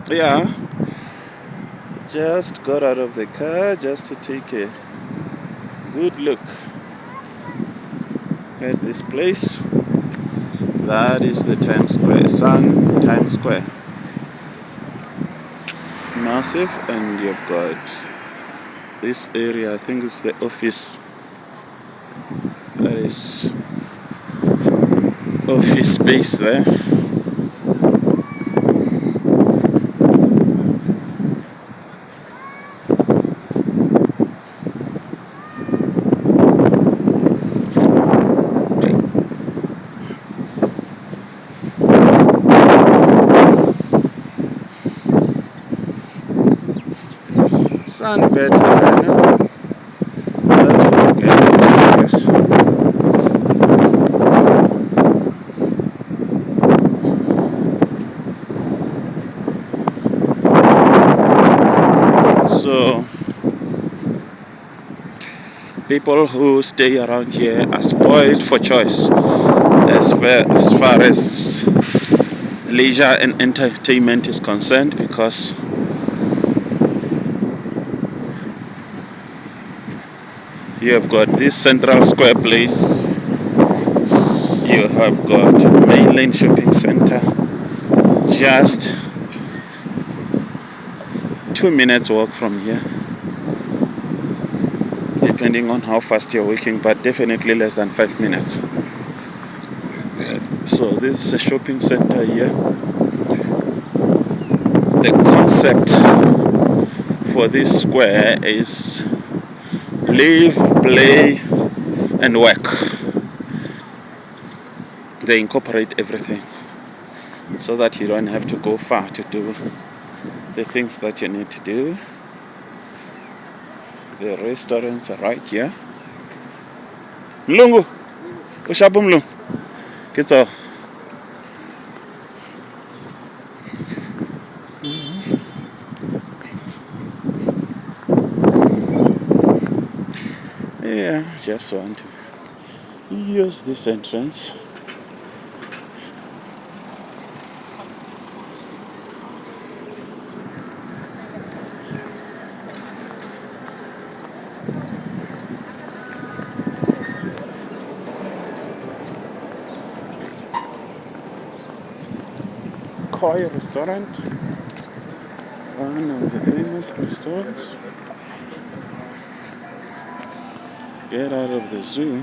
Yeah, just got out of the car just to take a good look at this place. That is the Times Square, Times Square. Massive, and you've got this area, I think it's the office. That is office space there. Sunbed Arena. Let's forget this, I guess. So people who stay around here are spoiled for choice as far as leisure and entertainment is concerned, because you have got this Central Square place, you have got Menlyn Shopping Centre, just 2 minutes walk from here, depending on how fast you're walking, but definitely less than 5 minutes. So this is a shopping center here. The concept for this square is live, play, and work. They incorporate everything so that you don't have to go far to do the things that you need to do. The restaurants are right here. Mlungu, ushapu mlungu. Kitso. Yeah, just want to use this entrance. Koi restaurant, one of the famous restaurants. Get out of the zoo.